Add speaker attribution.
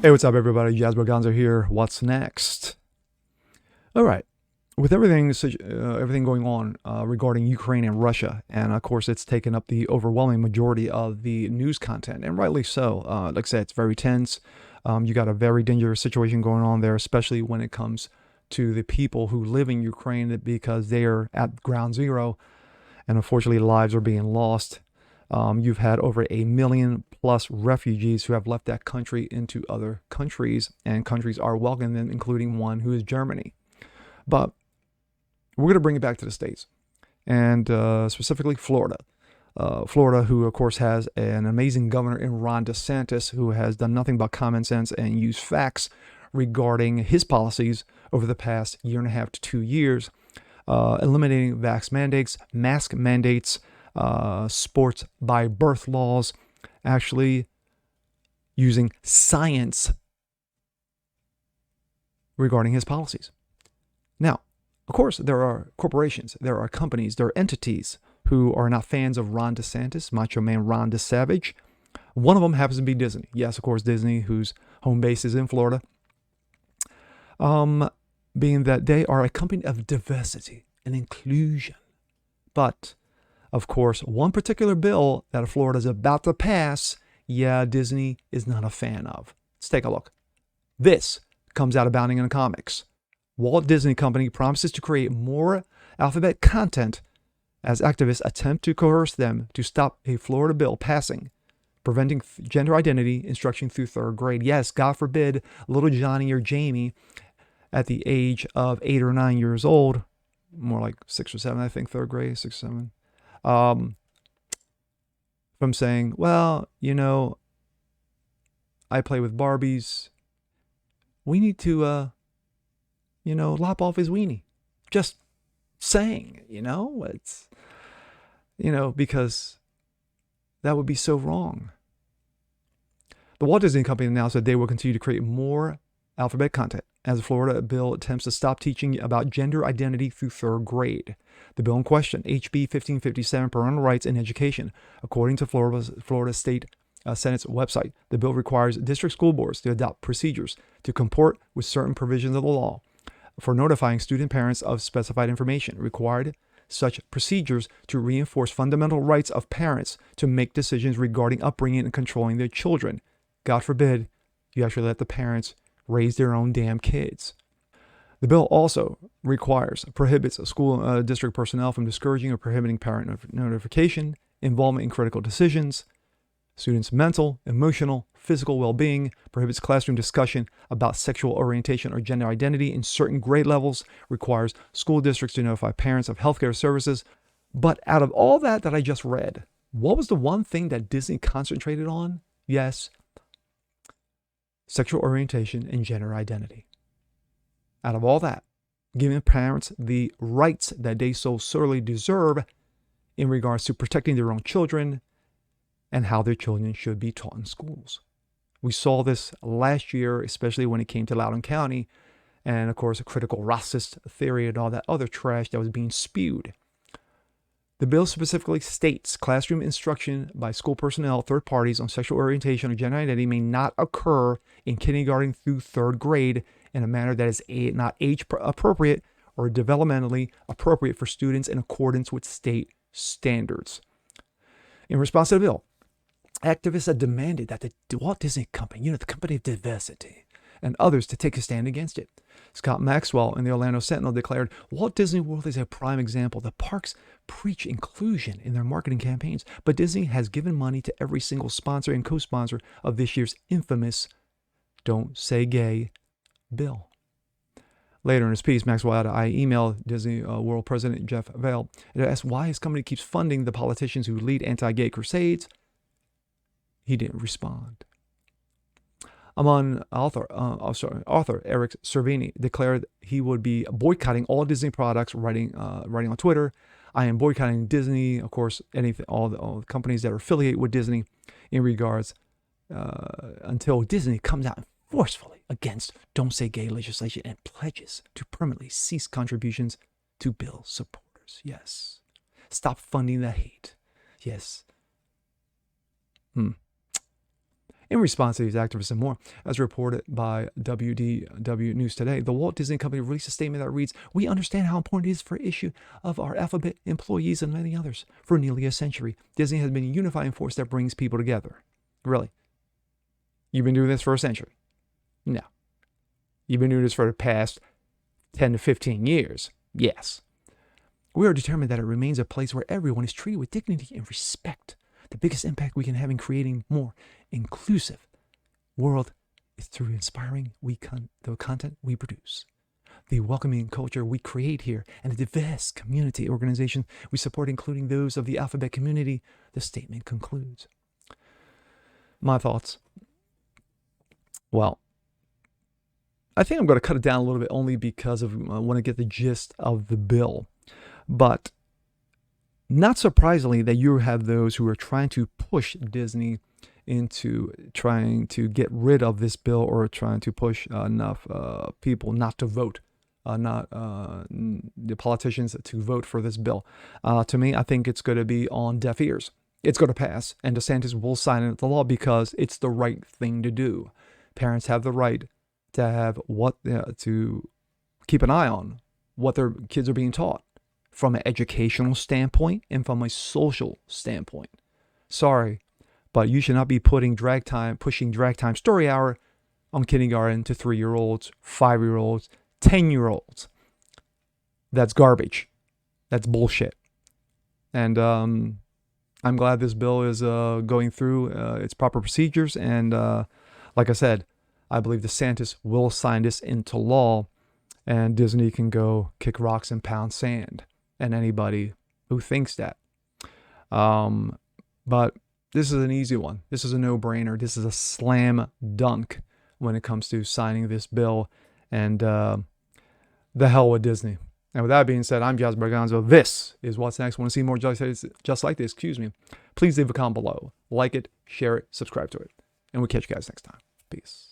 Speaker 1: Hey, what's up, everybody? Jasper Gonzo here. What's next? All right. With everything going on regarding Ukraine and Russia, and of course, it's taken up the overwhelming majority of the news content, and rightly so. Like I said, it's very tense. You got a very dangerous situation going on there, especially when it comes to the people who live in Ukraine, because they are at ground zero, and unfortunately, lives are being lost. You've had over 1 million plus refugees who have left that country into other countries, and countries are welcoming them, including one who is Germany. But we're going to bring it back to the States, and specifically Florida. Florida, who of course has an amazing governor in Ron DeSantis, who has done nothing but common sense and use facts regarding his policies over the past 1.5 to 2 years, eliminating vax mandates, mask mandates, sports by birth laws, actually using science regarding his policies. Now, of course, there are corporations, there are companies, there are entities who are not fans of Ron DeSantis, Macho Man Ron DeSavage. One of them happens to be Disney. Yes, of course, Disney, whose home base is in Florida. Being that they are a company of diversity and inclusion. But of course, one particular bill that Florida is about to pass, Disney is not a fan of. Let's take a look. This comes out of Bounding in the Comics. Walt Disney Company promises to create more alphabet content as activists attempt to coerce them to stop a Florida bill passing, preventing gender identity instruction through 3rd grade. Yes, God forbid, little Johnny or Jamie at the age of 8 or 9 years old, more like 6 or 7, I think, 3rd grade, 6 or 7, from saying, well, I play with Barbies. We need to, lop off his weenie. Just saying, it's, because that would be so wrong. The Walt Disney Company announced that they will continue to create more alphabet content as the Florida bill attempts to stop teaching about gender identity through 3rd grade. The bill in question, HB 1557, Parental Rights in Education, according to Florida State Senate's website, the bill requires district school boards to adopt procedures to comport with certain provisions of the law for notifying student parents of specified information. Required such procedures to reinforce fundamental rights of parents to make decisions regarding upbringing and controlling their children. God forbid you actually let the parents raise their own damn kids. The bill also prohibits school district personnel from discouraging or prohibiting parent notification, involvement in critical decisions, students' mental, emotional, physical well-being, prohibits classroom discussion about sexual orientation or gender identity in certain grade levels, requires school districts to notify parents of healthcare services. But out of all that I just read, what was the one thing that Disney concentrated on? Yes, sexual orientation and gender identity. Out of all that, giving parents the rights that they so sorely deserve in regards to protecting their own children and how their children should be taught in schools. We saw this last year, especially when it came to Loudoun County, and of course, a critical racist theory and all that other trash that was being spewed. The bill specifically states classroom instruction by school personnel, third parties on sexual orientation or gender identity may not occur in kindergarten through 3rd grade in a manner that is not age appropriate or developmentally appropriate for students in accordance with state standards. In response to the bill, activists have demanded that the Walt Disney Company, the company of diversity, and others to take a stand against it. Scott Maxwell in the Orlando Sentinel declared, Walt Disney World is a prime example. The parks preach inclusion in their marketing campaigns, but Disney has given money to every single sponsor and co-sponsor of this year's infamous Don't Say Gay bill. Later in his piece, Maxwell I emailed Disney World President Jeff Vail and asked why his company keeps funding the politicians who lead anti-gay crusades. He didn't respond. Author Eric Cervini declared he would be boycotting all Disney products, writing on Twitter, I am boycotting Disney, of course, all the companies that are affiliated with Disney in regards until Disney comes out forcefully against Don't Say Gay legislation and pledges to permanently cease contributions to bill supporters. Yes. Stop funding the hate. Yes. In response to these activists and more, as reported by WDW News Today, the Walt Disney Company released a statement that reads, "We understand how important it is for the issue of our alphabet employees and many others. For nearly a century, Disney has been a unifying force that brings people together." Really? You've been doing this for a century? No. You've been doing this for the past 10 to 15 years? Yes. We are determined that it remains a place where everyone is treated with dignity and respect. The biggest impact we can have in creating more inclusive world is through inspiring the content we produce, the welcoming culture we create here, and the diverse community organization we support, including those of the alphabet community. The statement concludes. My thoughts. Well, I think I'm going to cut it down a little bit only because I want to get the gist of the bill. But not surprisingly that you have those who are trying to push Disney into trying to get rid of this bill, or trying to push enough people not to vote, the politicians to vote for this bill. To me, I think it's going to be on deaf ears. It's going to pass, and DeSantis will sign it into law because it's the right thing to do. Parents have the right to have to keep an eye on what their kids are being taught from an educational standpoint and from a social standpoint. Sorry, but you should not be pushing drag time story hour on kindergarten to 3-year-olds, 5-year-olds, 10-year-olds. That's garbage. That's bullshit. And I'm glad this bill is going through its proper procedures. And like I said, I believe DeSantis will sign this into law, and Disney can go kick rocks and pound sand. And anybody who thinks that. But this is an easy one. This is a no-brainer. This is a slam dunk when it comes to signing this bill. And the hell with Disney. And with that being said, I'm Jazz Berganzo. This is What's Next. Want to see more just like this? Please leave a comment below. Like it, share it, subscribe to it. And we'll catch you guys next time. Peace.